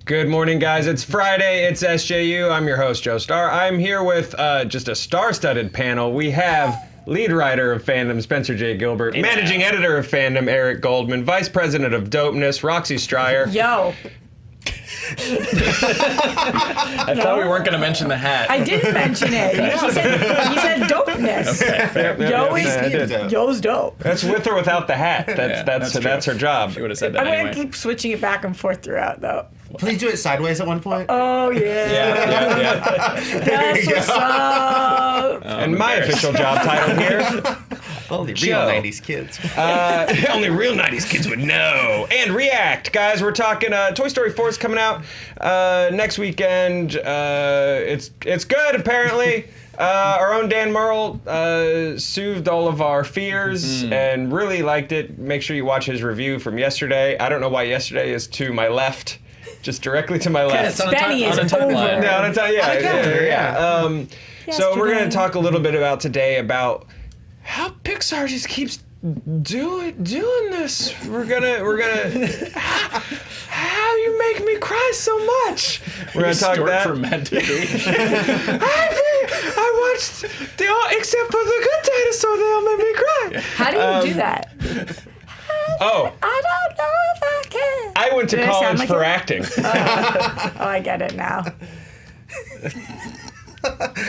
Good morning, guys. It's Friday. It's SJU. I'm your host, Joe Starr. I'm here with just a star-studded panel. We have lead writer of Fandom, Spencer J. Gilbert, managing editor of Fandom, Eric Goldman, vice president of Dopeness, Roxy Striar. Yo. I thought we weren't going to mention the hat. I didn't mention it. You said dopeness. Okay, Yo's dope. That's with or without the hat. That's her job. She would have said that I'm anyway. going to keep switching it back and forth throughout, though. Please do it sideways at one point. Oh, yeah. That's what's up. And my official job title here, Only real Joe. 90s kids. only real 90s kids would know. And React. Guys, we're talking Toy Story 4 is coming out next weekend. It's good, apparently. Our own Dan Merle soothed all of our fears and really liked it. Make sure you watch his review from yesterday. I don't know why yesterday is to my left. Just directly to my left. Spenny is over. Yeah, on a calendar, yeah. So we're going to talk a little bit about today about how Pixar just keeps doing this. We're gonna how you make me cry so much. We're gonna talk Stewart that. for meant to be. I watched except for the good dinosaur, they all made me cry. How do you do that? Oh, I don't know if I can. I went to Did I sound college like for it? acting. Oh, I get it now.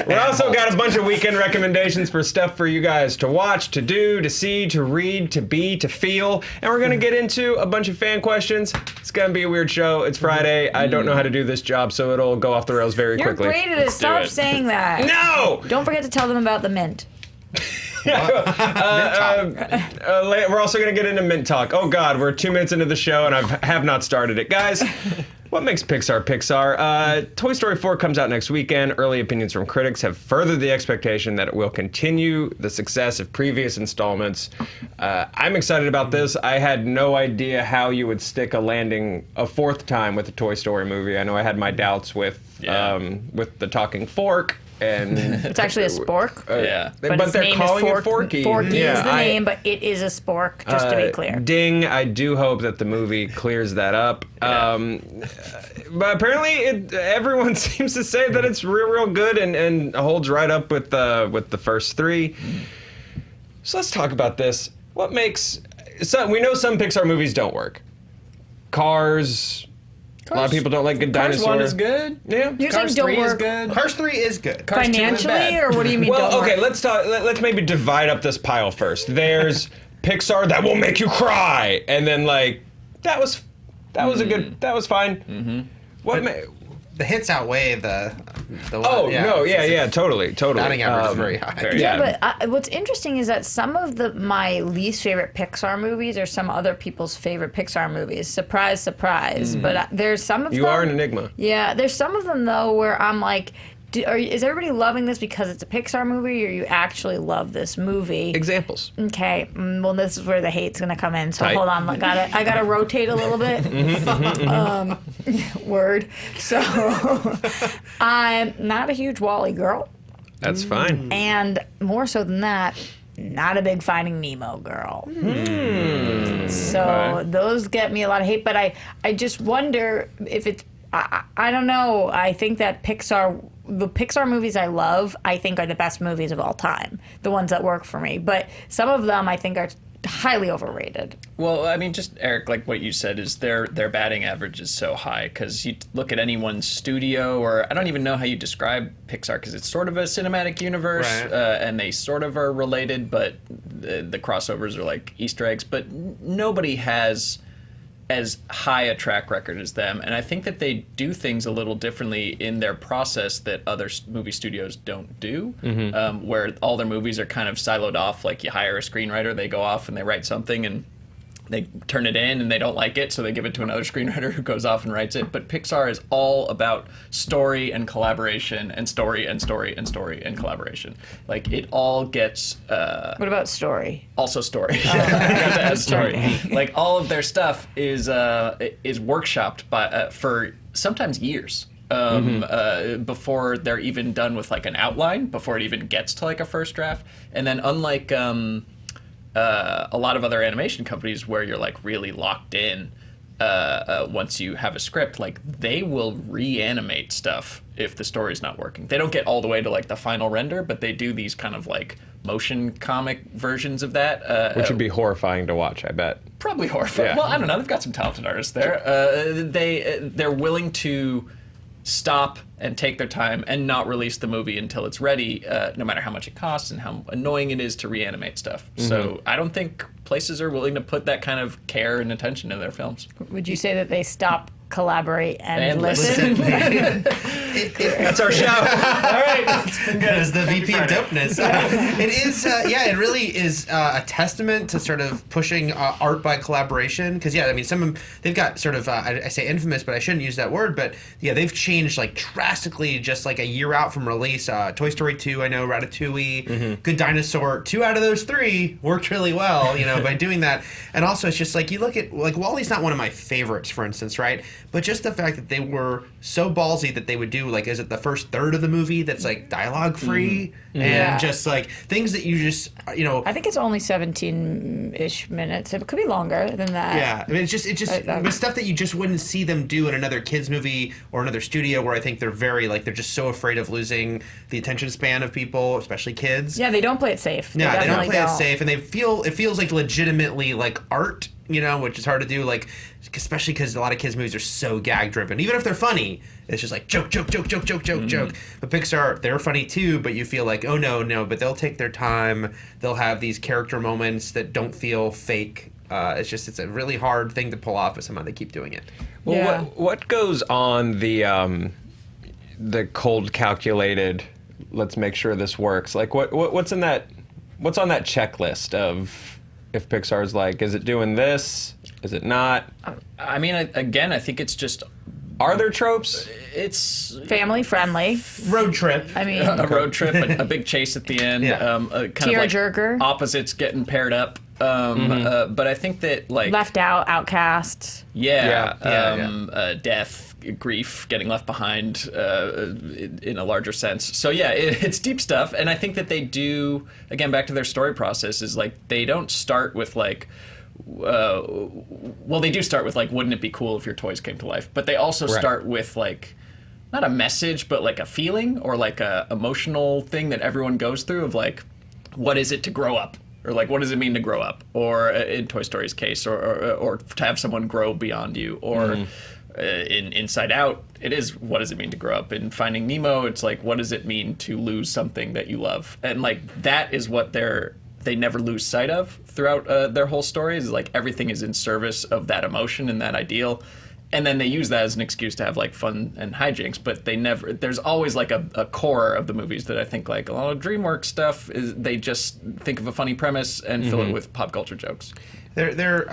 We also got a bunch of weekend recommendations for stuff for you guys to watch, to do, to see, to read, to be, to feel. And we're going to get into a bunch of fan questions. It's going to be a weird show. It's Friday. I don't know how to do this job, so it'll go off the rails very You're quickly. great at it. Stop it. saying that. No! Don't forget to tell them about the mint. We're also going to get into Mint Talk. Oh, God, we're 2 minutes into the show, and I have not started it. Guys, what makes Pixar Pixar? Toy Story 4 comes out next weekend. Early opinions from critics have furthered the expectation that it will continue the success of previous installments. I'm excited about this. I had no idea how you would stick a landing a fourth time with a Toy Story movie. I know I had my doubts with the talking fork. And It's actually a spork. But its they're name calling is it Forky. Forky Yeah, is the name, but it is a spork, just to be clear. Ding, I do hope that the movie clears that up. But apparently everyone seems to say that it's real good and holds right up with the first three. So let's talk about this. What makes... we know some Pixar movies don't work. Cars... A lot of people don't like Good Cars Dinosaur. 1 is good. Yeah. You're Cars saying don't 3 is work good. Cars 3 is good. Cars 2 is financially, bad. or what do you mean Well, don't okay, work? let's maybe divide up this pile first. There's Pixar that will make you cry, and then like that was a good, that was fine. Mm-hmm. The hits outweigh the Totally. Batting average is very high. Yeah, but what's interesting is that some of my least favorite Pixar movies are some other people's favorite Pixar movies. Surprise, surprise. But there's some of them... You are an enigma. Yeah, there's some of them, though, where I'm like, is everybody loving this because it's a Pixar movie, or you actually love this movie? Examples. Okay, well, this is where the hate's going to come in, so Tight. hold on. I gotta rotate a little bit. Word. So, I'm not a huge Wally girl. That's fine. And more so than that, not a big Finding Nemo girl. So those get me a lot of hate, but I just wonder if it's, I don't know. I think that the Pixar movies I love, I think are the best movies of all time. The ones that work for me. But some of them I think are highly overrated. Well, I mean, just Eric, like what you said, is their batting average is so high because you look at any one studio, or I don't even know how you describe Pixar because it's sort of a cinematic universe, Right. and they sort of are related, but the crossovers are like Easter eggs. But nobody has as high a track record as them, and I think that they do things a little differently in their process that other movie studios don't do, where all their movies are kind of siloed off. Like you hire a screenwriter, they go off and they write something, and they turn it in and they don't like it, so they give it to another screenwriter who goes off and writes it. But Pixar is all about story and collaboration, and story and story and story and collaboration. Like it all gets What about story? also story. I forgot to add story. Like all of their stuff is workshopped by for sometimes years. Before they're even done with like an outline, before it even gets to like a first draft. And then unlike a lot of other animation companies where you're like really locked in, once you have a script, like they will reanimate stuff if the story's not working. They don't get all the way to like the final render, but they do these kind of like motion comic versions of that. Which would be horrifying to watch, I bet. Probably horrifying. Yeah. Well, I don't know. They've got some talented artists there. They're willing to stop and take their time and not release the movie until it's ready, no matter how much it costs and how annoying it is to reanimate stuff. So I don't think places are willing to put that kind kind of care and attention in their films. Would you say that they stop, collaborate, and listen? That's our show. All right, it's been good. As the VP of dopeness, it is. It really is a testament to sort of pushing art by collaboration. Because I mean, some of them, they've got sort of I say infamous, but I shouldn't use that word. But yeah, they've changed like drastically, just like a year out from release. Toy Story 2, I know, Ratatouille, Good Dinosaur. 2 out of those 3 worked really well, by doing that. And also, it's just like you look at like Wally's not one of my favorites, for instance, right? But just the fact that they were so ballsy that they would do, like, is it the first third of the movie that's, like, dialogue-free? And just, like, things that you just, I think it's only 17-ish minutes. It could be longer than that. Yeah. I mean, it's just stuff that you just wouldn't see them do in another kids movie or another studio where I think they're very, like, they're just so afraid of losing the attention span of people, especially kids. Yeah, they don't play it safe. They don't play it safe, and it feels like legitimately, like, art, which is hard to do, like, especially because a lot of kids' movies are so gag-driven. Even if they're funny, it's just like joke. But Pixar, they're funny too, but you feel like, oh, no, but they'll take their time. They'll have these character moments that don't feel fake. It's a really hard thing to pull off, but somehow they keep doing it. Well, what goes on the cold, calculated, let's make sure this works? Like, what's on that checklist of if Pixar's like, is it doing this? Is it not? I mean, again, I think it's just... Are there tropes? It's... family friendly. Road trip. I mean... a road trip, a big chase at the end. Kind of like tearjerker. Opposites getting paired up. But I think that, like... left out, outcast. Death, grief, getting left behind in a larger sense. So yeah, it's deep stuff, and I think that they do, again, back to their story process, is like they don't start with like, they do start with like, wouldn't it be cool if your toys came to life? But they also start with like, not a message, but like a feeling or like a emotional thing that everyone goes through of like, what is it to grow up? Or like, what does it mean to grow up? Or in Toy Story's case, or to have someone grow beyond you, or in Inside Out, it is, what does it mean to grow up? In Finding Nemo, it's like, what does it mean to lose something that you love? And like, that is what they never lose sight of throughout their whole stories, is like everything is in service of that emotion and that ideal. And then they use that as an excuse to have like fun and hijinks, but there's always like a core of the movies that I think like a lot of DreamWorks stuff is, they just think of a funny premise and fill it with pop culture jokes. They're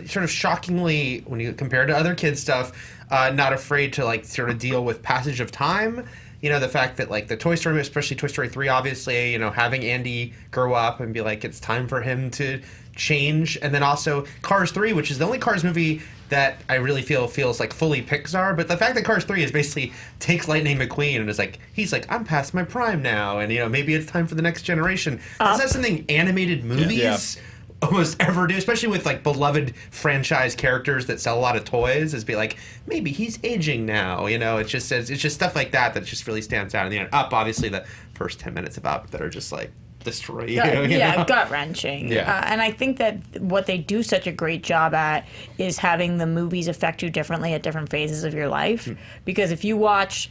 sort of shockingly, when you compare to other kids' stuff, not afraid to like sort of deal with passage of time. The fact that like the Toy Story, especially Toy Story 3, obviously, having Andy grow up and be like, it's time for him to change. And then also Cars 3, which is the only Cars movie that I really feel feels like fully Pixar. But the fact that Cars 3 is basically takes Lightning McQueen and is like, he's like, I'm past my prime now, and maybe it's time for the next generation. Is that something animated movies almost ever do, especially with like beloved franchise characters that sell a lot of toys, is be like, maybe he's aging now, it's just stuff like that just really stands out. And then Up, obviously the first 10 minutes of Up that are just like destroy you. Gut-wrenching. And I think that what they do such a great job at is having the movies affect you differently at different phases of your life. Because if you watch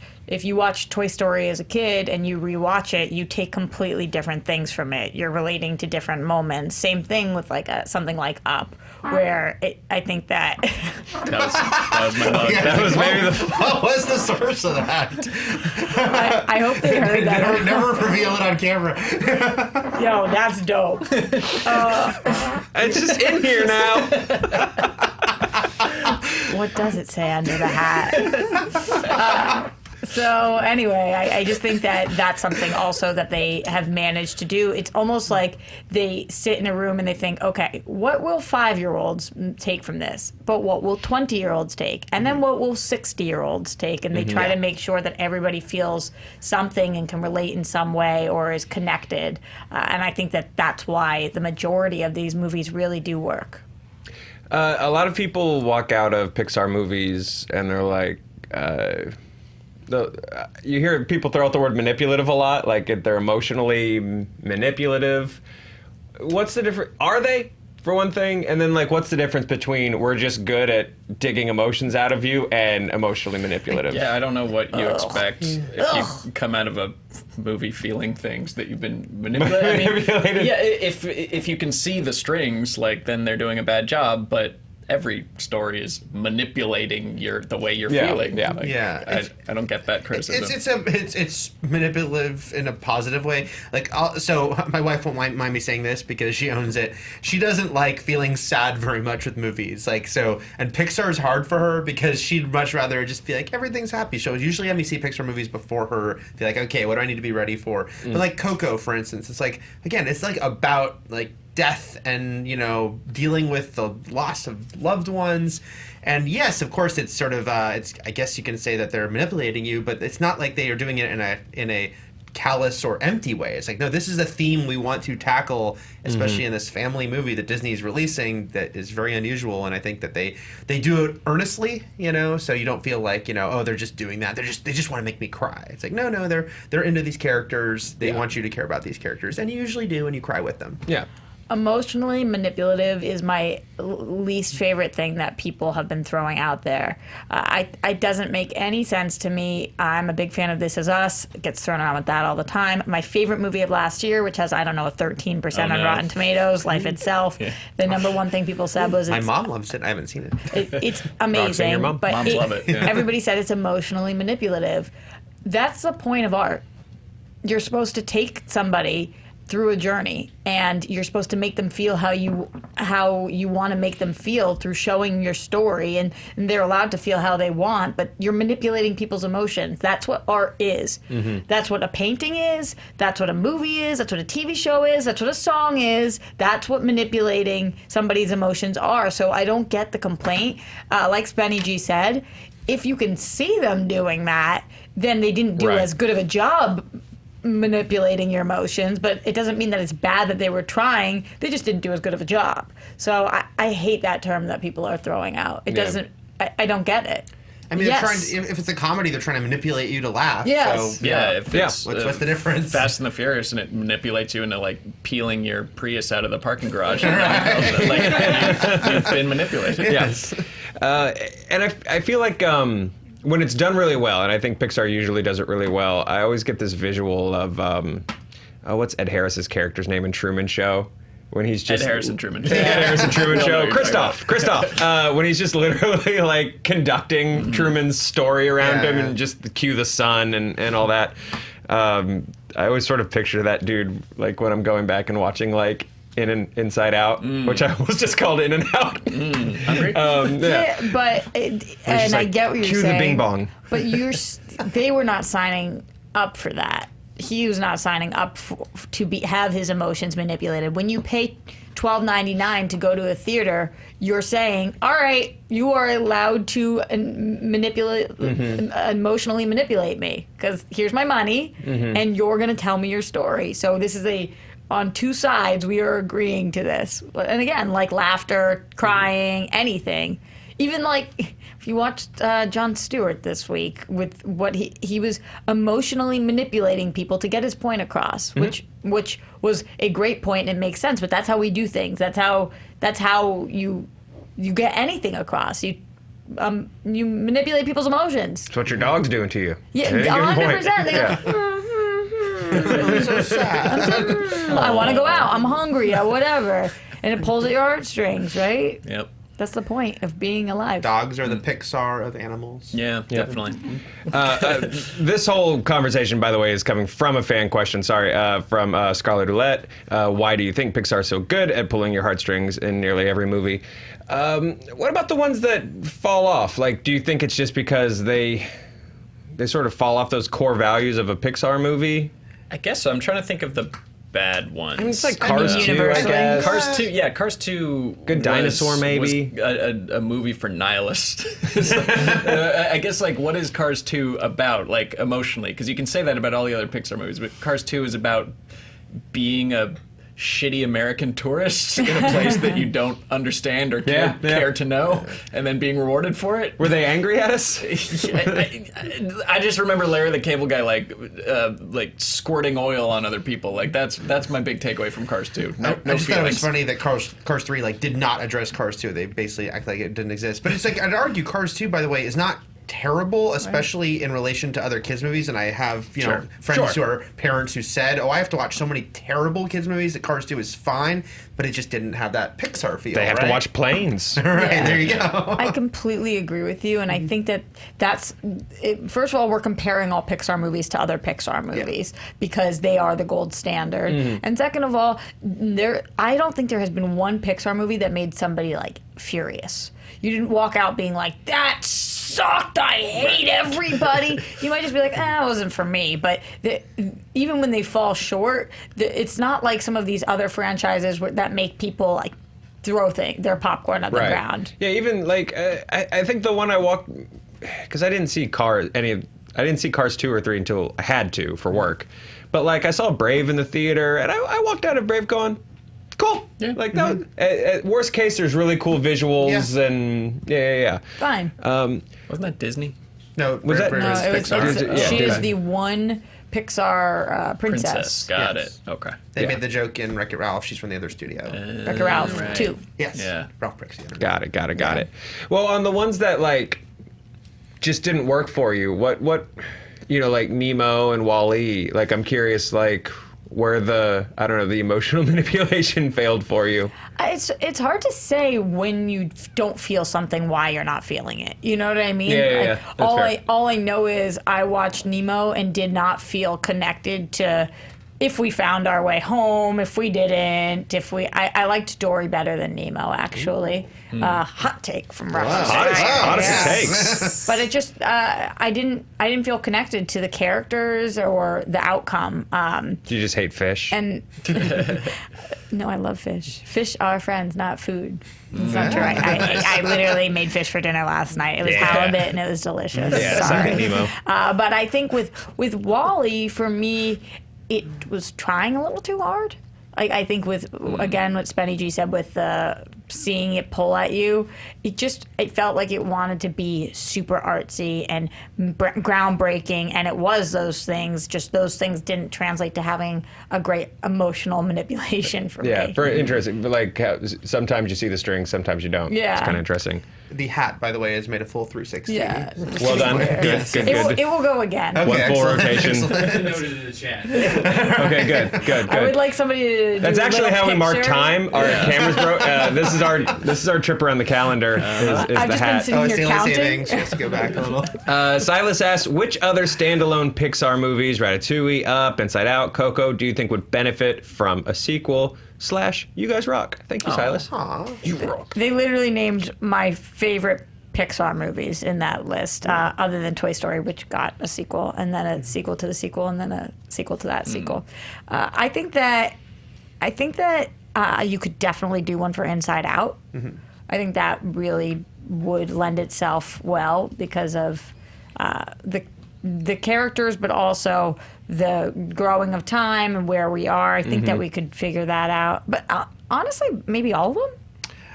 Toy Story as a kid and you rewatch it, you take completely different things from it. You're relating to different moments. Same thing with like something like Up, where I think that that was my mug. That was maybe What was the source of that? I hope they heard that. Never reveal it on camera. Yo, that's dope. It's just in here now. What does it say under the hat? So anyway, I just think that that's something also that they have managed to do. It's almost like they sit in a room and they think, okay, what will 5-year-olds take from this? But what will 20-year-olds take? And then what will 60-year-olds take? And they try to make sure that everybody feels something and can relate in some way or is connected. And I think that that's why the majority of these movies really do work. A lot of people walk out of Pixar movies and they're like, you hear people throw out the word manipulative a lot, like they're emotionally manipulative. What's the difference? Are they, for one thing? And then, like, what's the difference between we're just good at digging emotions out of you and emotionally manipulative? Yeah, I don't know what you expect if you come out of a movie feeling things that you've been manipulated. Yeah, if you can see the strings, like, then they're doing a bad job, but every story is manipulating the way you're feeling. Yeah, like, I don't get that criticism. It's manipulative in a positive way. Like, so my wife won't mind me saying this because she owns it. She doesn't like feeling sad very much with movies. Like, so, and Pixar is hard for her because she'd much rather just be like, everything's happy. She'll usually have me see Pixar movies before her, be like, okay, what do I need to be ready for? But like Coco, for instance, it's like, again, it's like about like death and, you know, dealing with the loss of loved ones. And yes, of course, it's sort of I guess you can say that they're manipulating you, but it's not like they are doing it in a callous or empty way. It's like, no, this is a theme we want to tackle, especially in this family movie that Disney is releasing that is very unusual. And I think that they do it earnestly, you know, so you don't feel like, you know, oh, they're just doing that. They just want to make me cry. It's like, no, they're into these characters. They want you to care about these characters, and you usually do, and you cry with them. Yeah. Emotionally manipulative is my least favorite thing that people have been throwing out there. It doesn't make any sense to me. I'm a big fan of This Is Us. It gets thrown around with that all the time. My favorite movie of last year, which has, I don't know, a 13% on Rotten Tomatoes, Life Itself. Yeah. The number one thing people said was... My mom loves it. I haven't seen it. It's amazing. Roxy, your mom? But Moms love it. Yeah. Everybody said it's emotionally manipulative. That's the point of art. You're supposed to take somebody through a journey, and you're supposed to make them feel how you want to make them feel through showing your story, and they're allowed to feel how they want, but you're manipulating people's emotions. That's what art is. That's what a painting is. That's what a movie is. That's what a TV show is. That's what a song is. That's what manipulating somebody's emotions are. So I don't get the complaint. Like Spenny G said, if you can see them doing that, then they didn't do as good of a job manipulating your emotions, but it doesn't mean that it's bad that they were trying. They just didn't do as good of a job. So I hate that term that people are throwing out. It doesn't. I don't get it. I mean, they're trying to, if it's a comedy, they're trying to manipulate you to laugh. Yes. So, If it's, what's the difference? Fast and the Furious, and it manipulates you into like peeling your Prius out of the parking garage. Like, you've been manipulated. Yes. And I feel like when it's done really well, and I think Pixar usually does it really well, I always get this visual of what's Ed Harris's character's name in Truman Show? When he's just Ed Harrison Truman. Ed Harrison Truman Show. Christoph. When he's just literally like conducting Truman's story around him and just cue the sun and all that. I always sort of picture that dude like when I'm going back and watching like Inside Out, which I was just called In and Out. Hungry? But and I like, get what you're cue saying. the bing bong. But they were not signing up for that. He was not signing up to have his emotions manipulated. When you pay $12.99 to go to a theater, you're saying, all right, you are allowed to emotionally manipulate me because here's my money and you're going to tell me your story. So this is on two sides, we are agreeing to this. And again, like laughter, crying, anything. Even like if you watched Jon Stewart this week with what he was emotionally manipulating people to get his point across, which was a great point and it makes sense. But that's how we do things. That's how you get anything across. You manipulate people's emotions. It's what your dog's doing to you. Yeah, 100%. They go, I'm so sad. I want to go out. I'm hungry. Whatever. And it pulls at your heartstrings, right? Yep. That's the point of being alive. Dogs are the Pixar of animals. Yeah, definitely. This whole conversation, by the way, is coming from a fan question. Sorry, from Scarlett Roulette. Why do you think Pixar is so good at pulling your heartstrings in nearly every movie? What about the ones that fall off? Like, do you think it's just because they sort of fall off those core values of a Pixar movie? I guess so. I'm trying to think of the bad ones. I mean, it's like Cars 2, I guess. Cars 2, yeah, Cars 2. Good Dinosaur, maybe. Was a movie for nihilists. I guess, like, what is Cars 2 about, like, emotionally? Because you can say that about all the other Pixar movies, but Cars 2 is about being a shitty American tourists in a place that you don't understand or care to know, and then being rewarded for it. Were they angry at us? I just remember Larry the Cable Guy like squirting oil on other people. Like that's my big takeaway from Cars 2. No I just thought it was feelings. funny that Cars 3 like did not address Cars 2. They basically act like it didn't exist. But it's like I'd argue Cars 2, by the way, is not terrible, especially in relation to other kids movies. And I have know friends who are parents who said, "Oh, I have to watch so many terrible kids movies that Cars 2 is fine," but it just didn't have that Pixar feel. They have to watch planes. Right, there you go. I completely agree with you, and I think that's it. First of all, we're comparing all Pixar movies to other Pixar movies because they are the gold standard. And second of all, I don't think there has been one Pixar movie that made somebody like furious. You didn't walk out being like, that sucked, I hate everybody. You might just be like, it wasn't for me. But even when they fall short, it's not like some of these other franchises that make people like throw their popcorn on the ground. Yeah, even like, I think the one I walked, because I didn't see Cars 2 or 3 until I had to for work. But like, I saw Brave in the theater, and I walked out of Brave going, cool. Yeah. Like that. At worst case, there's really cool visuals and Fine. Wasn't that Disney? No, Was that- No, it was, Pixar? she is Okay. the one Pixar princess. Got Yes. it. Okay. They made the joke in Wreck-It Ralph. She's from the other studio. Wreck-It Ralph Right. 2. Yes. Yeah. Ralph Breaks the Internet. Got it. Well, on the ones that like just didn't work for you, what like Nemo and Wally, like I'm curious, like where the emotional manipulation failed for you. It's hard to say when you don't feel something why you're not feeling it. You know what I mean? Yeah. That's fair. All I know is I watched Nemo and did not feel connected to if we found our way home, if we didn't, I liked Dory better than Nemo actually. Hot take from Roxy. Hottest takes. But it just I didn't feel connected to the characters or the outcome. Do you just hate fish? And no, I love fish. Fish are friends, not food. It's not true. I literally made fish for dinner last night. It was halibut and it was delicious. Sorry, Nemo. But I think with Wally, for me, it was trying a little too hard. I think with, again, what Spenny G said with seeing it pull at you, it felt like it wanted to be super artsy and groundbreaking, and it was those things, just those things didn't translate to having a great emotional manipulation for me. Yeah, very interesting. But like, sometimes you see the strings, sometimes you don't. Yeah. It's kind of interesting. The hat, by the way, is made a full 360. Yeah. Well done. Good. It will go again. Okay, One full excellent. rotation. Noted in the chat. Okay, good. I would like somebody to That's do a actually little how we mark picture. time. Our cameras broke. This is our trip around the calendar. Is I've the just been hat. sitting Oh, it's here daylight counting. savings. She has to go back a little. Silas asks, which other standalone Pixar movies, Ratatouille, Up, Inside Out, Coco, do you think would benefit from a sequel? / You guys rock. Thank you, Silas. Aw. You rock. They literally named my favorite Pixar movies in that list, other than Toy Story, which got a sequel, and then a sequel to the sequel, and then a sequel to that sequel. I think that you could definitely do one for Inside Out. Mm-hmm. I think that really would lend itself well because of the characters, but also the growing of time and where we are. I think that we could figure that out. But honestly, maybe all of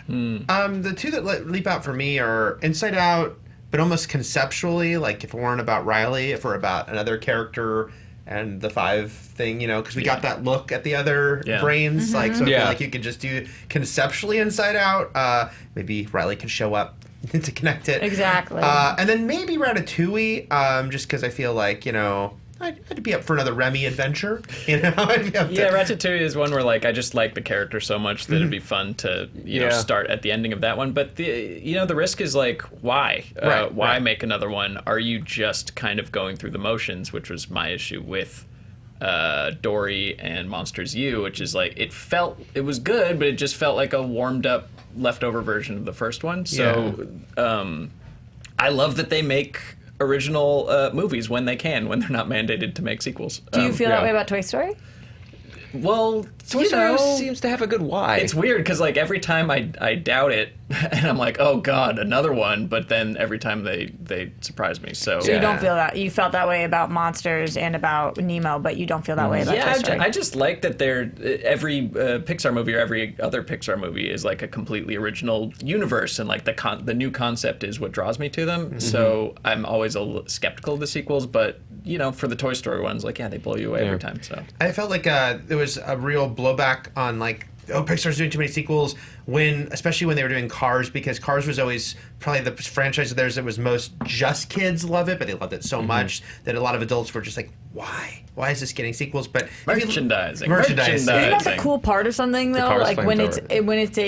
them. The two that leap out for me are Inside Out, but almost conceptually, like if it weren't about Riley, if we're about another character and the 5 thing, because we got that look at the other brains, like, so I feel like you could just do conceptually Inside Out. Maybe Riley can show up to connect it. Exactly. And then maybe Ratatouille, just because I feel like, I'd be up for another Remy adventure. I'd be up to... Yeah, Ratatouille is one where like I just like the character so much that it'd be fun to start at the ending of that one. But the risk is like why why make another one? Are you just kind of going through the motions, which was my issue with Dory and Monsters U, which is like it was good, but it just felt like a warmed up leftover version of the first one. So I love that they make original movies when they can, when they're not mandated to make sequels. Do you feel that way about Toy Story? Well, Toy Story seems to have a good why. It's weird because like every time I doubt it, and I'm like, oh god, another one. But then every time they surprise me. So you don't feel that. You felt that way about Monsters and about Nemo, but you don't feel that way about Toy Story. I just like that every Pixar movie or every other Pixar movie is like a completely original universe, and like the new concept is what draws me to them. Mm-hmm. So I'm always a little skeptical of the sequels, but you know, for the Toy Story ones, like they blow you away every time. So I felt like there was a real blowback on like, oh, Pixar's doing too many sequels, especially when they were doing Cars, because Cars was always probably the franchise of theirs that was most just kids love it, but they loved it so much that a lot of adults were just like, why? Why is this getting sequels? But merchandising. Isn't that the cool part of something though? Like when it's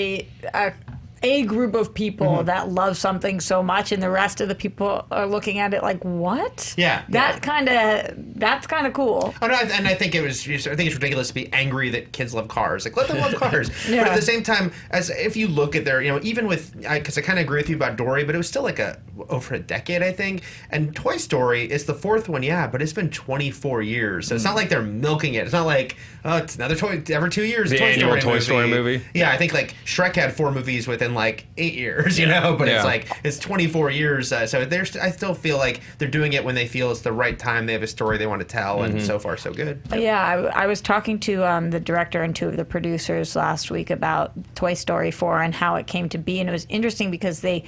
a group of people that love something so much, and the rest of the people are looking at it like, what? Yeah, that's kind of cool. Oh no, and I think it's ridiculous to be angry that kids love Cars. Like, let them love Cars. But at the same time, as if you look at their, even with, because I kind of agree with you about Dory, but it was still like over a decade, I think. And Toy Story is the fourth one, but it's been 24 years, so it's not like they're milking it. It's not like, oh, it's another every 2 years. The annual Toy Story movie. Yeah, I think like Shrek had 4 movies within like 8 years, but it's like it's 24 years. So I still feel like they're doing it when they feel it's the right time. They have a story they want to tell, and so far so good. Yeah, I was talking to the director and 2 of the producers last week about Toy Story 4 and how it came to be, and it was interesting because they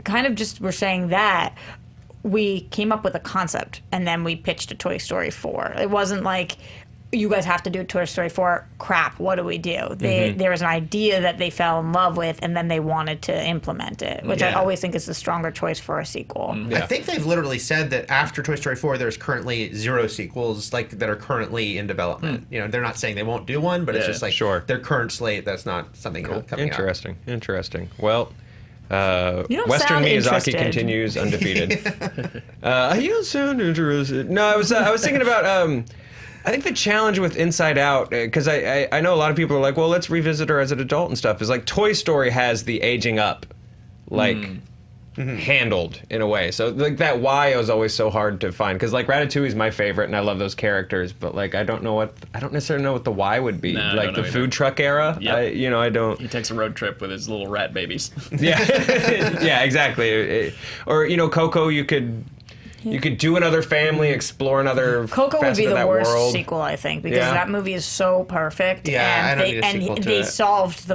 kind of just were saying that we came up with a concept and then we pitched a Toy Story 4. It wasn't like, you guys have to do Toy Story 4. Crap, what do we do? There was an idea that they fell in love with, and then they wanted to implement it, which I always think is the stronger choice for a sequel. I think they've literally said that after Toy Story 4, there's currently 0 sequels that are currently in development. They're not saying they won't do one, but it's just like their current slate. That's not something coming out. Interesting. Well. You don't Western sound Miyazaki interested. continues undefeated. You don't sound interested. No, I was thinking about. I think the challenge with Inside Out, because I know a lot of people are like, well, let's revisit her as an adult and stuff. Is like Toy Story has the aging up, handled in a way. So like that why was always so hard to find, because like Ratatouille is my favorite and I love those characters, but like I don't necessarily know what the why would be. No, like the food truck era. Yep. I don't. He takes a road trip with his little rat babies. Yeah, yeah, exactly. Or Coco, you could do another family, explore another Coco would be the worst world. sequel, I think, because that movie is so perfect. Yeah, and I don't need a sequel to they it. solved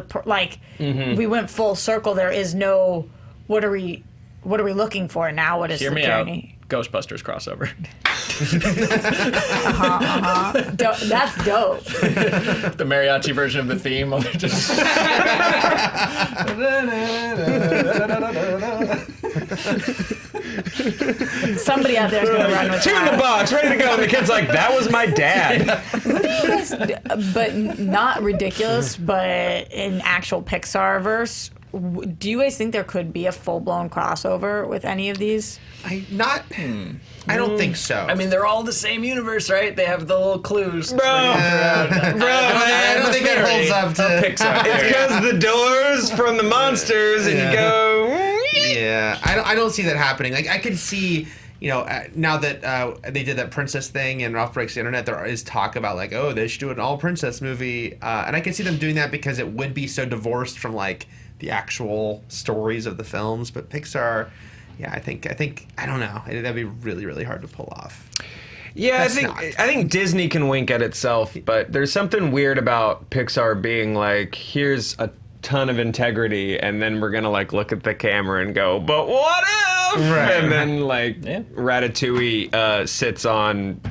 we went full circle. There is no what are we looking for now? What is Hear the me journey? out. Ghostbusters crossover. That's dope. The mariachi version of the theme. Just Somebody out there is going to run with Two in the box, ready to go. And the kid's like, that was my dad. But not ridiculous, but in actual Pixar verse. Do you guys think there could be a full-blown crossover with any of these? I don't think so. I mean, they're all the same universe, right? They have the little clues. Bro, I don't think that holds up to Pixar. it's because the doors from the monsters, and you go. Yeah, I don't see that happening. Like I can see, now that they did that princess thing and Roth breaks the internet, there is talk about like, oh, they should do an all princess movie, and I can see them doing that because it would be so divorced from like the actual stories of the films. But Pixar, I think I don't know. That'd be really, really hard to pull off. Yeah, I think Disney can wink at itself, but there's something weird about Pixar being like, here's a ton of integrity, and then we're gonna like look at the camera and go, but what if? Right. And then like Ratatouille sits on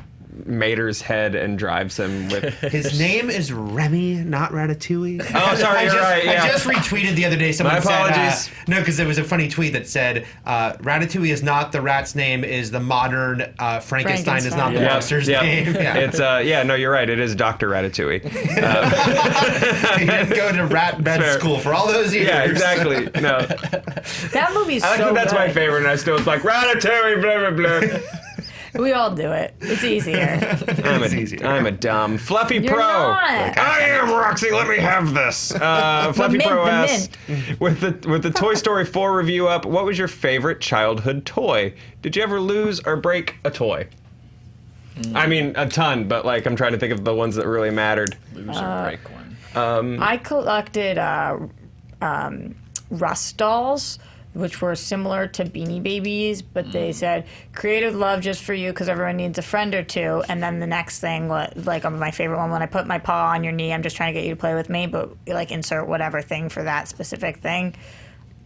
Mater's head and drives him with His name is Remy, not Ratatouille. Oh, sorry, you're right. Yeah. I just retweeted the other day. Someone My apologies. said, no, because there was a funny tweet that said, Ratatouille is not the rat's name, is the modern Frankenstein is not the monster's name. Yeah. It's no, you're right. It is Dr. Ratatouille. He didn't go to rat med school for all those years. Yeah, exactly. No, That movie's I like so that. That's good. my favorite, and I still it's like Ratatouille, blah blah blah. We all do it. It's easier. I'm a dumb Fluffy You're Pro. not. I am Roxy. Let me have this. Fluffy mint, Pro the asks, with the Toy Story 4 review up, what was your favorite childhood toy? Did you ever lose or break a toy? I mean, a ton, but like I'm trying to think of the ones that really mattered. Loser break one. I collected Rust dolls, which were similar to Beanie Babies, but they said creative love just for you because everyone needs a friend or two. And then the next thing was like my favorite one, when I put my paw on your knee, I'm just trying to get you to play with me, but like insert whatever thing for that specific thing.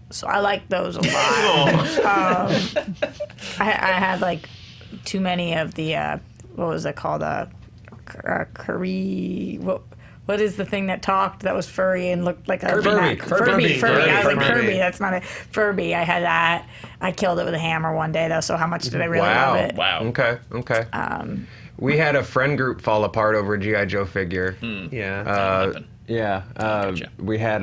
So I like those a lot. I had like too many of the what was it called, curry, what is the thing that talked that was furry and looked like a Furby. Furby. I was like, Furby. Furby, that's not a Furby. I had that. I killed it with a hammer one day though, so how much did I really love it? Wow. Okay. We had a friend group fall apart over a G.I. Joe figure. Yeah. We had,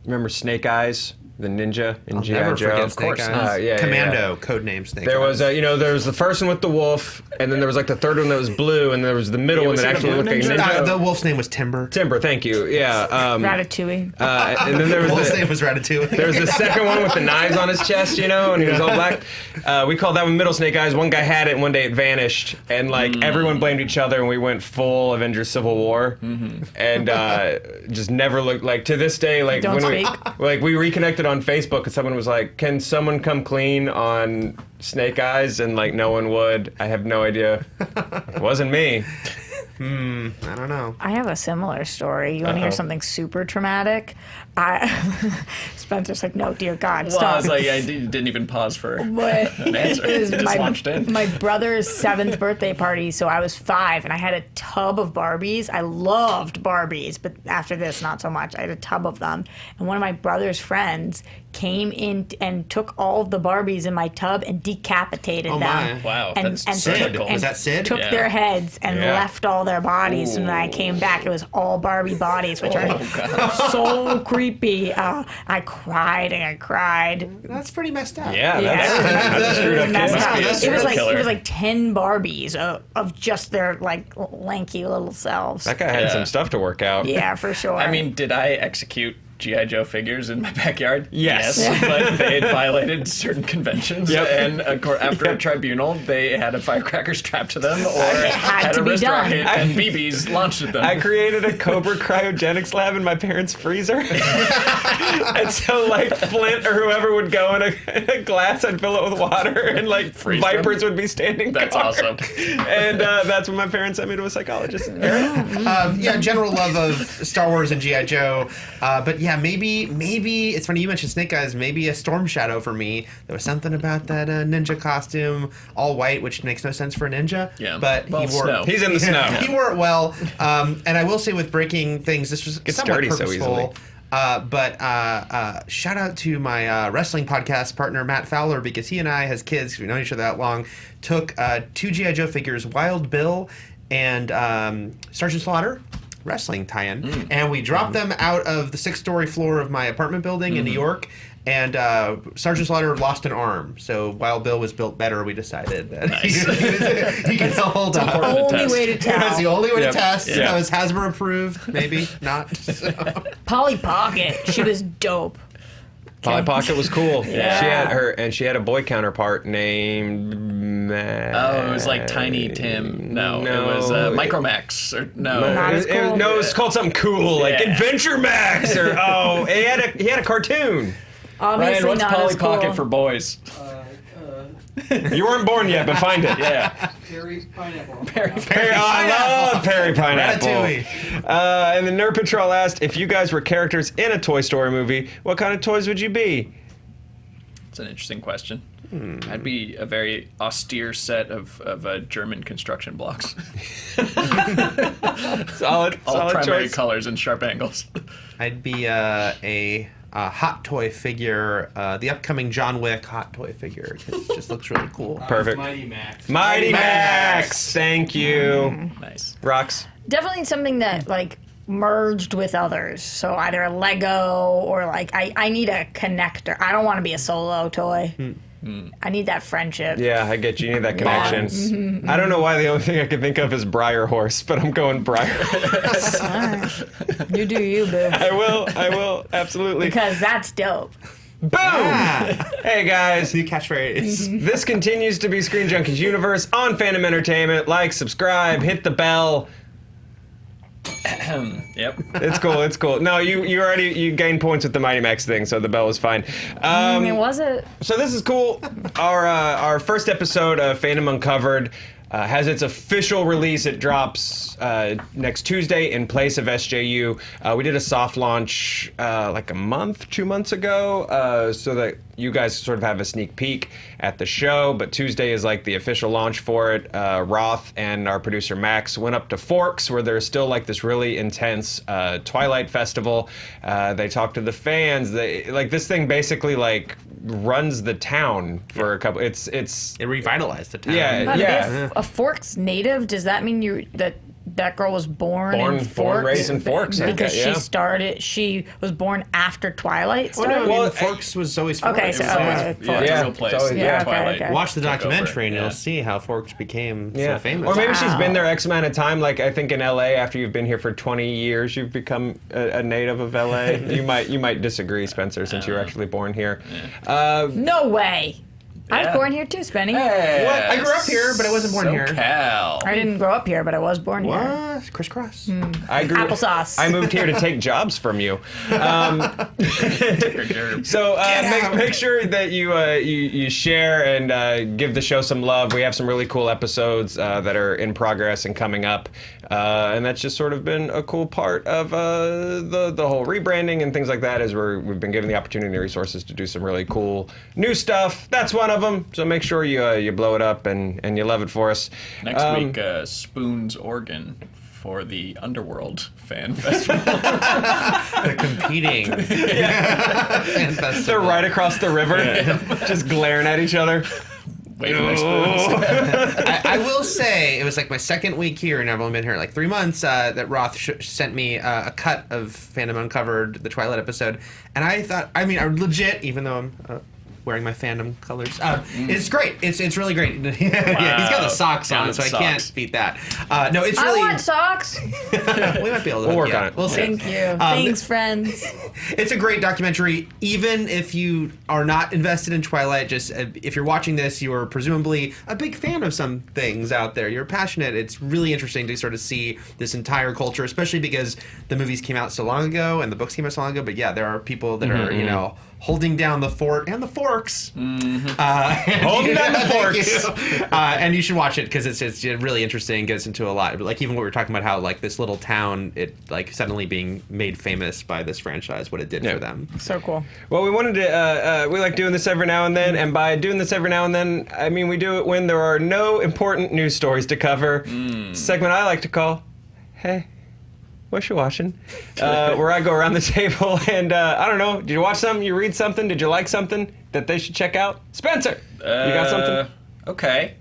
remember Snake Eyes? The ninja in G.I. Never Joe. forget Of Snake course. Eyes. Commando, codename Snake There Eyes. was, there was the first one with the wolf, and then there was like the third one that was blue, and there was the middle one was that it a actually blue looked like a ninja? ninja. The wolf's name was Timber. Timber, thank you. Yeah. Ratatouille. And then there The wolf's was name was Ratatouille. there was the second one with the knives on his chest, and he was all black. We called that one Middle Snake Eyes. One guy had it, and one day it vanished, and like everyone blamed each other, and we went full Avengers Civil War, and just never looked like to this day. Like Don't when speak. we reconnected on Facebook, and someone was like, "Can someone come clean on Snake Eyes?" And like no one would. I have no idea. It wasn't me. I don't know. I have a similar story. You want to hear something super traumatic? Spencer's like, no, dear God, Well, stop. I was like, I didn't even pause for But an answer. it was Just launched in. my brother's 7th birthday party, so I was 5, and I had a tub of Barbies. I loved Barbies, but after this, not so much. I had a tub of them, and one of my brother's friends came in and took all of the Barbies in my tub and decapitated Oh, them. my. Wow, And, that's and Sid. typical. Was that Sid? Took Yeah. their heads and Yeah. left all their bodies. And when I came back, it was all Barbie bodies, which are Oh, so creepy. I cried and I cried. That's pretty messed up. Yeah, Yeah. that's a screwed up Messed kid. up. be a It was serial like killer. 10 Barbies of just their like lanky little selves. That guy had Yeah. some stuff to work out. Yeah, for sure. I mean, did I execute G.I. Joe figures in my backyard? Yes. But they had violated certain conventions, Yep. and after a tribunal, they had a firecracker strapped to them, or had had to a be wrist done. rocket and BBs launched at them. I created a Cobra cryogenics lab in my parents' freezer. And so, like, Flint or whoever would go in a glass, I'd fill it with water, and, like, Freeze vipers them? would be standing That's guard. awesome. And that's when my parents sent me to a psychologist. Yeah, general love of Star Wars and G.I. Joe. But yeah, maybe it's funny you mentioned Snake Eyes. Maybe a Storm Shadow for me. There was something about that ninja costume, all white, which makes no sense for a ninja. Yeah. But Well, he wore snow. He's in the snow. He wore it well. And I will say with breaking things, this was Gets somewhat dirty so purposeful. easily. But shout out to my wrestling podcast partner, Matt Fowler, because he and I, as kids, we've known each other that long, took 2 G.I. Joe figures, Wild Bill and Sergeant Slaughter, wrestling tie-in, and we dropped them out of the 6th-story floor of my apartment building in New York. And Sergeant Slaughter lost an arm, so Wild Bill was built better. We decided that he can hold up. important to only test. way to tell. That's the only way Yep. to test. Yeah. That was Hasbro approved, maybe not. So. Polly Pocket, she was dope. Polly Pocket was cool. Yeah. She had a boy counterpart named Oh, it was like Tiny Tim. No, No. it was Micromax. Or no, Not as cool. No, it was called something cool, like Yeah. Adventure Max, or he had a cartoon. Obviously Ryan, what's not Polly as cool. Pocket for boys? You weren't born yet, but find it. Yeah. Perry Pineapple. I love Perry Pineapple. Ratatouille. And the Nerd Patrol asked, if you guys were characters in a Toy Story movie, what kind of toys would you be? It's an interesting question. I'd be a very austere set of German construction blocks. Solid All primary choice. colors and sharp angles. I'd be a hot toy figure, the upcoming John Wick hot toy figure, 'cause it just looks really cool. Perfect. Mighty Max. Mighty Max. Max. Thank you. Nice. Rox. Definitely something that like merged with others. So either a Lego or like I need a connector. I don't want to be a solo toy. I need that friendship. Yeah, I get you. You need that connection. Mm-hmm. I don't know why the only thing I can think of is Briar Horse, but I'm going Briar Horse. You do you, boo. I will, absolutely. Because that's dope. Boom! Hey guys, New catchphrase. this continues to be Screen Junkies Universe on Fandom Entertainment. Like, subscribe, hit the bell. Yep. It's cool. It's cool. No, you gained points with the Mighty Max thing, so the bell was fine. Was it? So this is cool. Our first episode of Fandom Uncovered has its official release. It drops next Tuesday in place of SJU. We did a soft launch like a 2 months ago, so that you guys sort of have a sneak peek at the show. But Tuesday is like the official launch for it. Roth and our producer Max went up to Forks, where there's still like this really intense Twilight festival. They talked to the fans. This thing basically like runs the town for a couple. It revitalized the town. Yeah. A Forks native, does that mean that girl was born in Forks? Raised in Forks. Because okay, she was born after Twilight started? Well, Forks was always Forks. Okay, so It's a real place. it's always- yeah, Twilight. okay. Watch the took documentary and over. you'll see how Forks became Yeah. so famous. Or maybe she's Wow. been there X amount of time. Like I think in LA, after you've been here for 20 years, you've become a native of LA. You might disagree, Spencer, since you were actually born here. No way. I was Yeah. born here too, Spenny. Hey, I grew up here, but I wasn't born here. SoCal. I didn't grow up here, but I was born here. What? Crisscross. Applesauce. I moved here to take jobs from you. Derp. So out. make sure that you share and give the show some love. We have some really cool episodes that are in progress and coming up, and that's just sort of been a cool part of the whole rebranding and things like that. Is we've been given the opportunity and resources to do some really cool new stuff. That's one of them. So make sure you blow it up and you love it for us. Next week, Spoon's Organ for the Underworld Fan Festival. The competing fan They're festival. right across the river, just glaring at each other. Wait for my spoons. I will say, it was like my second week here, and I've only been here like 3 months, that Roth sent me a cut of Fandom Uncovered, the Twilight episode, and I thought, I legit, even though I'm wearing my Fandom colors, it's great. It's really great. Yeah, he's got the socks Down on, with so I socks. can't beat that. No, it's I really... want socks. we might be able to We'll work yeah, on it. We'll see. Thank you. Thanks, friends. It's a great documentary, even if you are not invested in Twilight. Just if you're watching this, you are presumably a big fan of some things out there. You're passionate. It's really interesting to sort of see this entire culture, especially because the movies came out so long ago and the books came out so long ago. But yeah, there are people that are, holding down the fort and the forks. Holding down the Thank forks. you. And you should watch it because it's really interesting. Gets into a lot. Like even what we were talking about, how like this little town, it like suddenly being made famous by this franchise, what it did for them. So cool. Well, we wanted to, we like doing this every now and then, and by doing this every now and then, I mean we do it when there are no important news stories to cover. Segment I like to call, Hey, what you watching? Where I go around the table and, I don't know, did you watch something, you read something, did you like something that they should check out? Spencer, you got something? Okay.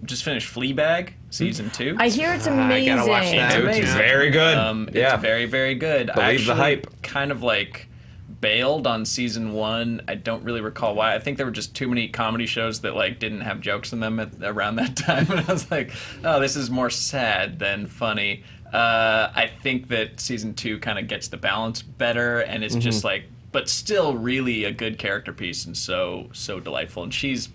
Just finished Fleabag, season 2. I hear it's I amazing. gotta watch that. It's amazing. It's very good. It's very, very good. I Believe the actually hype. kind of like bailed on season 1. I don't really recall why. I think there were just too many comedy shows that like didn't have jokes in them around that time, and I was like, oh, this is more sad than funny. I think that season 2 kind of gets the balance better, and it's just like, but still really a good character piece and so delightful. And she's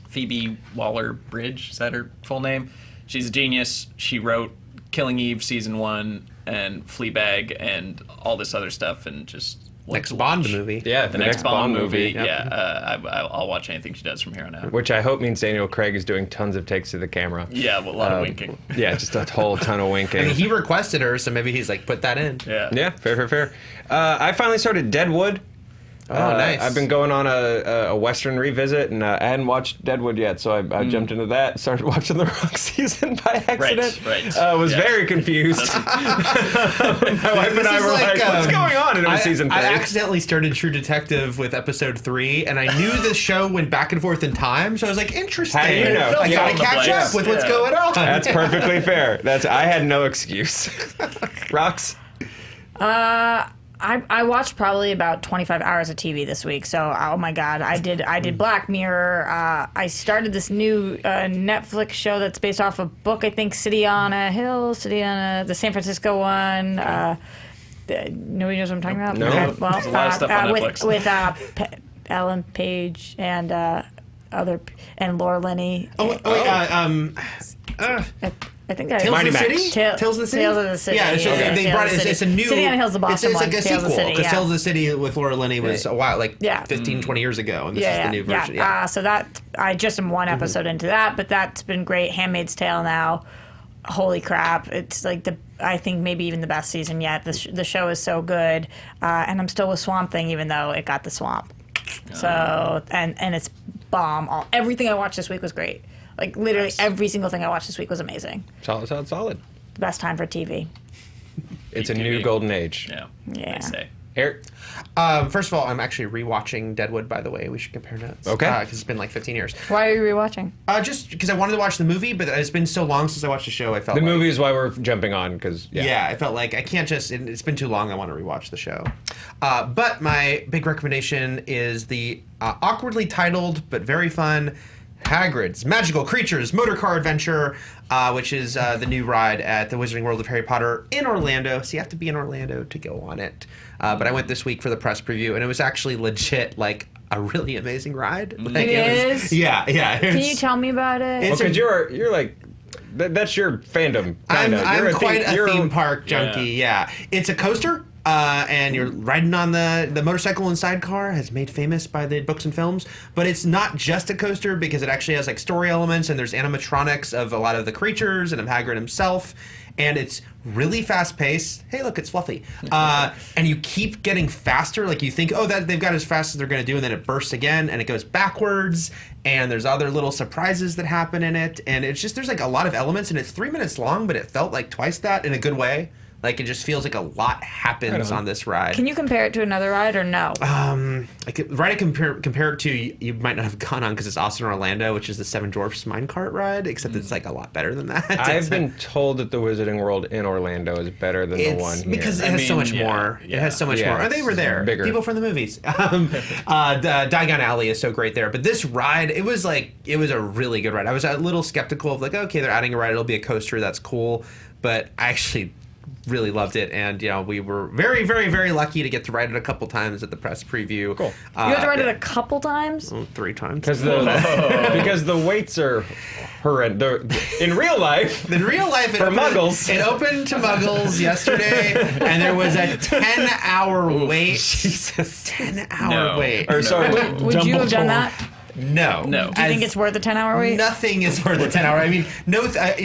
Phoebe Waller-Bridge, is that her full name? She's a genius. She wrote Killing Eve season 1 and Fleabag and all this other stuff, and just one Next to Bond watch. movie. Yeah, The next Bond movie. Yep. Yeah, I'll watch anything she does from here on out. Which I hope means Daniel Craig is doing tons of takes to the camera. Yeah, well, a lot of winking. Yeah, just a whole ton of winking. I mean, he requested her, so maybe he's like, put that in. Yeah. Yeah, fair. I finally started Deadwood. Oh, nice. I've been going on a Western revisit, and I hadn't watched Deadwood yet, so I jumped into that. Started watching the wrong season by accident. Right. Was Yeah. very confused. My wife and I were like, "What's going on?" And it was season 3. I accidentally started True Detective with episode 3, and I knew the show went back and forth in time, so I was like, interesting. How do you know? I Fill gotta in the catch blanks. up with what's Yeah. going on. That's perfectly fair. I had no excuse. Rox. I watched probably about 25 hours of TV this week. So, oh my God, I did Black Mirror. I started this new Netflix show that's based off a book, I think, City on a Hill, the San Francisco one. Nobody knows what I'm talking about? No. Okay, well, There's a lot of stuff on Netflix. with Ellen Page and Laura Linney. I think that Tales of the Max. City? Tales of the City? Tales of the City. Yeah, they brought it. It's a new. City on a Hill's the Boston it's like one. a Tales of the sequel City, because yeah. Tales of the City with Laura Linney was a while, like Yeah. 15, 20 years ago, and this is the new version. Yeah. So that I just am one episode into that, but that's been great. Handmaid's Tale now. Holy crap! It's like I think maybe even the best season yet. The show is so good, and I'm still with Swamp Thing, even though it got the swamp. So and it's bomb. Everything I watched this week was great. Like literally every single thing I watched this week was amazing. Solid. The best time for TV. It's a new golden age. Yeah. Yeah. I say. Eric? First of all, I'm actually rewatching Deadwood. By the way, we should compare notes. Okay. Because it's been like 15 years. Why are you rewatching? Just because I wanted to watch the movie, but it's been so long since I watched the show. I felt The like, movie is why we're jumping on, because, Yeah, I felt like I can't just. It's been too long. I want to rewatch the show. But my big recommendation is the awkwardly titled but very fun Hagrid's Magical Creatures Motor Car Adventure, which is the new ride at the Wizarding World of Harry Potter in Orlando. So you have to be in Orlando to go on it. But I went this week for the press preview, and it was actually legit like a really amazing ride. Like, It is? Yeah. Can you tell me about it? It's because you're like, that's your fandom. I'm Kinda. quite a you're theme park junkie. Yeah. It's a coaster, and you're riding on the motorcycle and sidecar, has made famous by the books and films. But it's not just a coaster because it actually has like story elements, and there's animatronics of a lot of the creatures and of Hagrid himself. And it's really fast paced. Hey, look, it's Fluffy. And you keep getting faster. Like you think, that they've got as fast as they're going to do, and then it bursts again, and it goes backwards. And there's other little surprises that happen in it. And it's just, there's like a lot of elements, and it's 3 minutes long, but it felt like twice that in a good way. Like it just feels like a lot happens on this ride. Can you compare it to another ride or no? I compare it to, you might not have gone on because it's also in Orlando, which is the Seven Dwarfs Minecart ride, except it's like a lot better than that. I've been told that the Wizarding World in Orlando is better than the one here. Because it has so much more. It has so much more. Oh, they were there. Bigger. People from the movies. The Diagon Alley is so great there. But this ride, it was a really good ride. I was a little skeptical of like, okay, they're adding a ride. It'll be a coaster. That's cool. But I actually really loved it, and we were very, very, very lucky to get to ride it a couple times at the press preview. Cool. You had to ride it a couple times? 3 times. Because the waits are horrendous. In real life, For Muggles. It opened to Muggles yesterday, and there was a 10-hour wait. Jesus, 10-hour wait. Or sorry, Would you have done that? No. No. Do you think it's worth a 10-hour wait? Nothing is worth a 10-hour. I mean,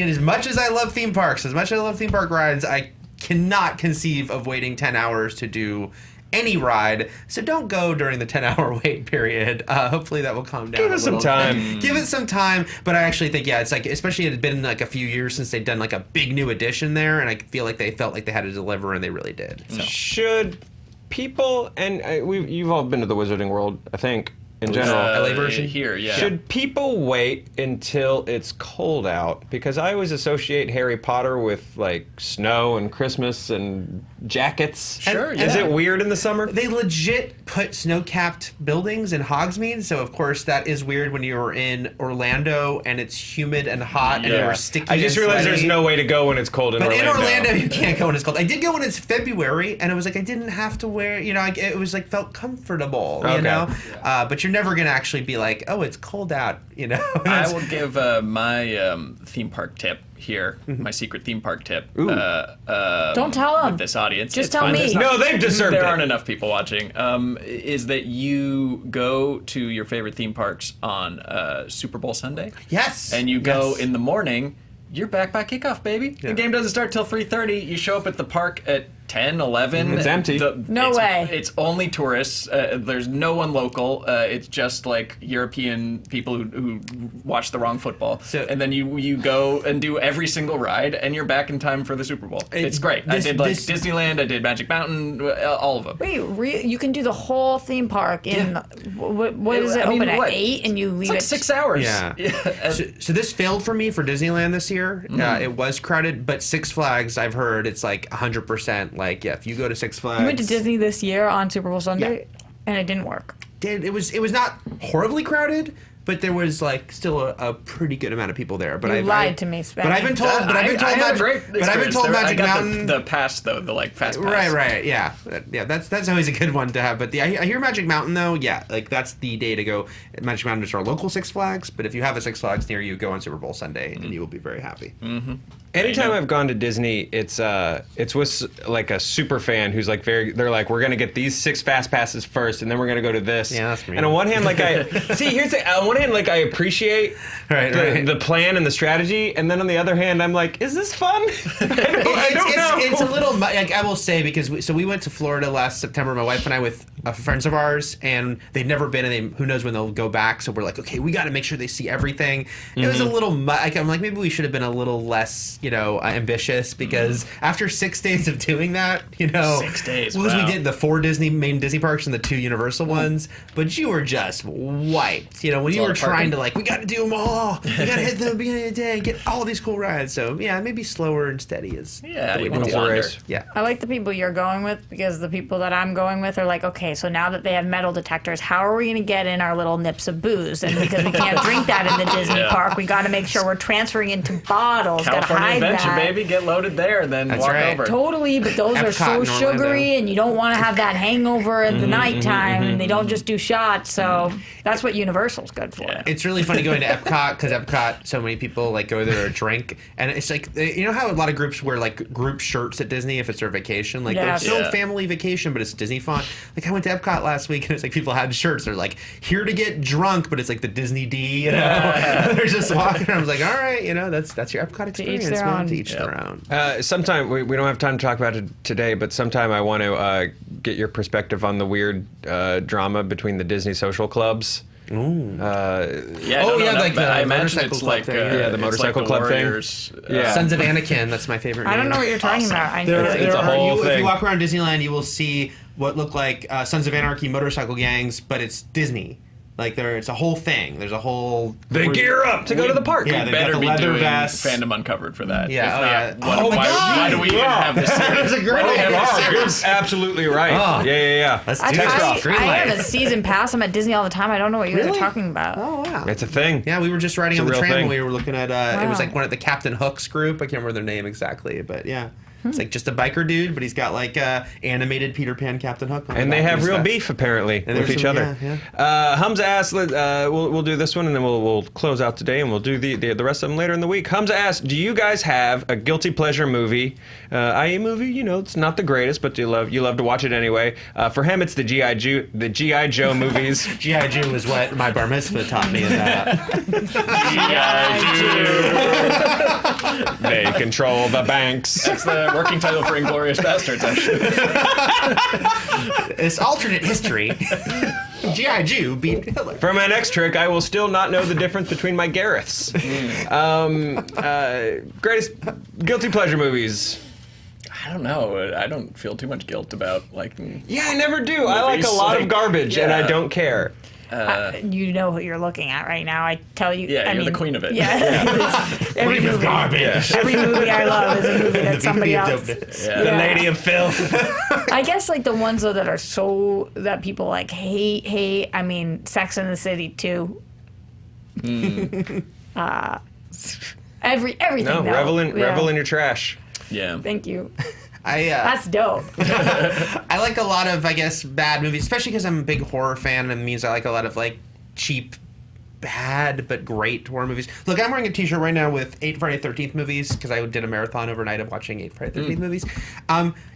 as much as I love theme parks, as much as I love theme park rides, I cannot conceive of waiting 10 hours to do any ride. So don't go during the 10-hour wait period. Hopefully that will calm down. Give it some time. Give it some time. But I actually think, it's like, especially it had been like a few years since they'd done like a big new addition there, and I feel like they felt like they had to deliver, and they really did. So. Should people, and you've all been to the Wizarding World, I think, in general. LA version? Here, yeah. Should people wait until it's cold out? Because I always associate Harry Potter with like snow and Christmas and jackets. Sure, Is yeah. it weird in the summer? They legit put snow-capped buildings in Hogsmeade, so of course that is weird when you're in Orlando and it's humid and hot and you're sticky. I just and realized sweaty. there's no way to go when it's cold in But Orlando. in Orlando, you can't go when it's cold. I did go when it's February, and it was like I didn't have to wear. It was like felt comfortable. Okay. You know, but you're never gonna actually be like, oh, it's cold out. You know. I will give my theme park tip here, my secret theme park tip. Don't tell them. With this audience. Just It's tell fine. me. There's not- No, they've deserved There it. aren't enough people watching. Is that you go to your favorite theme parks on Super Bowl Sunday? Yes. And you go in the morning. You're back by kickoff, baby. The game doesn't start till 3:30. You show up at the park at 10, 11. It's empty. No way. It's only tourists. There's no one local. It's just like European people who watch the wrong football. So- and then you go and do every single ride, and you're back in time for the Super Bowl. It's great. I did Disneyland. I did Magic Mountain. All of them. Wait, you can do the whole theme park in what is it? I mean, Open at what? 8 and you leave It's like it 6 hours. Yeah. And- So this failed for me for Disneyland this year. It was crowded, but Six Flags, I've heard it's like 100%. Like, if you go to Six Flags, You went to Disney this year on Super Bowl Sunday, and it didn't work. It was not horribly crowded, but there was like still a pretty good amount of people there. But You lied to me, Sven. But I've been told. But I've been told. I had a Magic, great but I've been told experience. Magic I got Mountain. the pass though, the like fast pass. Right, yeah. That's always a good one to have. But I hear Magic Mountain though, yeah, like that's the day to go. Magic Mountain is our local Six Flags, but if you have a Six Flags near you, go on Super Bowl Sunday, and you will be very happy. Anytime I've gone to Disney, it's with like a super fan who's like they're like, we're gonna get these 6 fast passes first, and then we're gonna go to this. Yeah, that's me. And on one hand, like on one hand, like I appreciate the plan and the strategy, and then on the other hand, I'm like, is this fun? I don't know. It's a little, like I will say, because we went to Florida last September, my wife and I, with friends of ours, and they've never been, and who knows when they'll go back. So we're like, okay, we got to make sure they see everything. It was a little, like I'm like, maybe we should have been a little less, ambitious, because after 6 days of doing that, 6 days, because wow. we did the 4 main Disney parks and the 2 Universal ones, but you were just wiped. When you were trying to like, we got to do them all. We got to hit the beginning of the day, get all these cool rides. So yeah, maybe slower and steady is You the way want to to do it. wander. Yeah. I like the people you're going with, because the people that I'm going with are like, okay, so now that they have metal detectors, how are we going to get in our little nips of booze? And because we can't drink that in the Disney park, we got to make sure we're transferring into bottles. Got to California hide Adventure, that. baby, get loaded there, and then That's walk right. over. Totally, but those are Epcot so in Orlando. sugary, and you don't want to have that hangover at the nighttime, and they don't just do shots, so that's what Universal's good for. Yeah. It's really funny going to Epcot, because Epcot, so many people like go there to drink, and it's like, how a lot of groups wear like group shirts at Disney if it's their vacation, like Yes. there's no Yeah. family vacation, but it's Disney font. Like I went to Epcot last week, and it's like people had shirts. They're like here to get drunk, but it's like the Disney D. They're just walking. I was like, all right, that's your Epcot experience. their Man. own. To each Yep. their own. Sometime we don't have time to talk about it today, but sometime I want to get your perspective on the weird drama between the Disney social clubs. Yeah, Oh, no, yeah, no, like but the I imagine motorcycle it's club like thing. Yeah, the it's motorcycle like club thing. Warriors, Yeah. Sons of Anakin. That's my favorite. I don't name. know what you're talking about. I know It's a whole If thing. you walk around Disneyland, you will see what look like Sons of Anarchy motorcycle gangs, but it's Disney. Like it's a whole thing. There's a whole. They gear up to go to the park. Yeah, We they've got better the be leather doing vests. Fandom Uncovered for that. Yeah, If oh, not, yeah. Why, why do we even have this series? That's a great Why do we have idea. this You're series? absolutely right. Oh. Yeah. Let's I, do Text it. off. I have a season pass. I'm at Disney all the time. I don't know what you guys Really? are talking about. Oh wow. It's a thing. Yeah, we were just riding It's a on the real tram thing. when we were looking at. It was Wow. like one of the Captain Hook's group. I can't remember their name exactly, but yeah. It's like just a biker dude, but he's got like animated Peter Pan Captain Hook. On the And they back of have his real vest. beef apparently And with there's each some- other. yeah. Hamza asked, we'll do this one and then we'll close out today and we'll do the rest of them later in the week. Hamza asked, do you guys have a guilty pleasure movie? I.e. movie, it's not the greatest, but you love to watch it anyway. For him, it's the G.I. Joe movies. G.I. Joe is what my bar mitzvah taught me about. They control the banks. That's the working title for Inglourious Bastards, actually. It's alternate history. G.I. Joe beat Hitler. For my next trick, I will still not know the difference between my Gareths. Greatest guilty pleasure movies. I don't know. I don't feel too much guilt about liking. Yeah, I never do. I like a Movies, lot of like, garbage, and I yeah. don't care. You know what you're looking at right now. I tell you. Yeah, I you're the mean, queen of it. Yeah. every Queen of movie. garbage. Every movie I love is a movie that somebody VP of else. dopeness. Yeah. The Lady of Filth. I guess like the ones though that are so that people like hate. I mean, Sex and the City too. Everything. No, though. revel in Yeah. your trash. Yeah. Thank you. That's That's dope. I like a lot of, I guess, bad movies, especially because I'm a big horror fan, and it means I like a lot of like cheap, bad but great horror movies. Look, I'm wearing a T-shirt right now with 8 Friday 13th movies because I did a marathon overnight of watching 8 Friday 13th movies.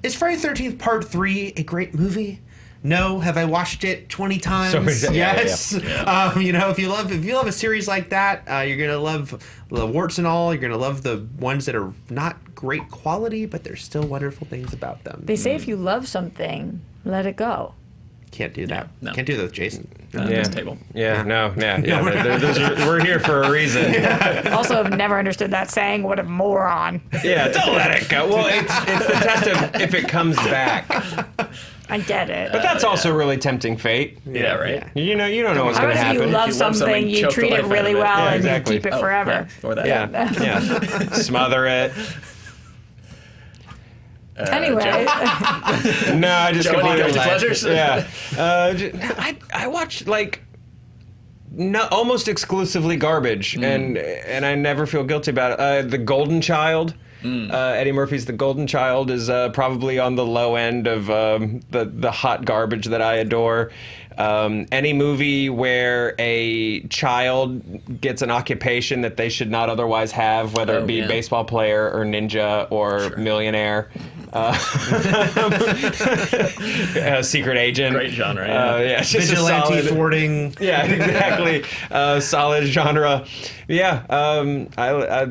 Is Friday 13th Part 3 a great movie? No. Have I watched it 20 times? So many times. Yes. Yeah. If you love a series like that, you're gonna love the warts and all. You're gonna love the ones that are not great quality, but there's still wonderful things about them. They say if you love something, let it go. Can't do that. No. Can't do that with Jason. This table. Yeah, we're here for a reason. Also, I've never understood that saying. What a moron. Yeah, don't let it go. Well, it's the test of if it comes back. I get it. But that's also really tempting fate. Yeah, right. You don't know what's How going to about if you happen. love If you love something, something, you choke the treat it life out really of it. well Yeah, and exactly. you keep it Oh, forever. yeah, or that. Yeah. Smother it. Anyway, No, I just Joe, any completely guilty lied. pleasures? Yeah. I watch like No, almost exclusively garbage, and I never feel guilty about it. The Golden Child, Eddie Murphy's The Golden Child, is probably on the low end of the hot garbage that I adore. Any movie where a child gets an occupation that they should not otherwise have, whether it be baseball player or ninja or millionaire. Secret agent. Great genre. Yeah. It's just Vigilante a solid, thwarting. Yeah, exactly. Solid genre. Yeah, I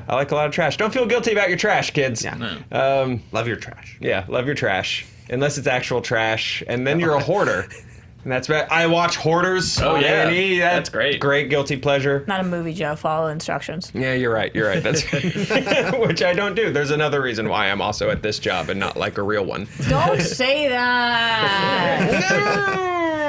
like a lot of trash. Don't feel guilty about your trash, kids. Yeah. No. Love your trash. Yeah, love your trash. Unless it's actual trash, and then you're a hoarder. And that's bad. I watch Hoarders on yeah. A&E. That's great. Great guilty pleasure. Not a movie, Joe. Follow instructions. Yeah, you're right. That's which I don't do. There's another reason why I'm also at this job and not like a real one. Don't say that.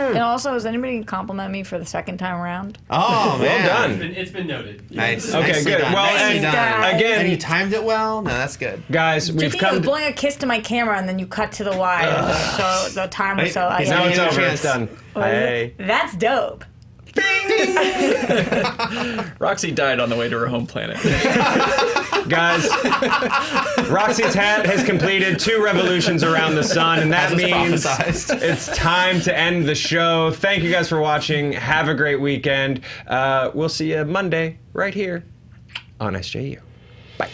And also, is anybody going to compliment me for the second time around? Oh, man. Well done. It's been noted. Nice. Okay, Nicely good. done. Well, Nicely and done. again- And you timed it well? No, that's good. Guys, we've Chicky was come to... blowing a kiss to my camera, and then you cut to the wide, so the time was so. Wait, Now Give it's me a over. chance. It's done. Hey. That's dope. Roxy died on the way to her home planet. Guys, Roxy's hat has completed 2 revolutions around the sun, and that As was means prophesized. it's time to end the show. Thank you guys for watching. Have a great weekend. We'll see you Monday right here on SJU. Bye.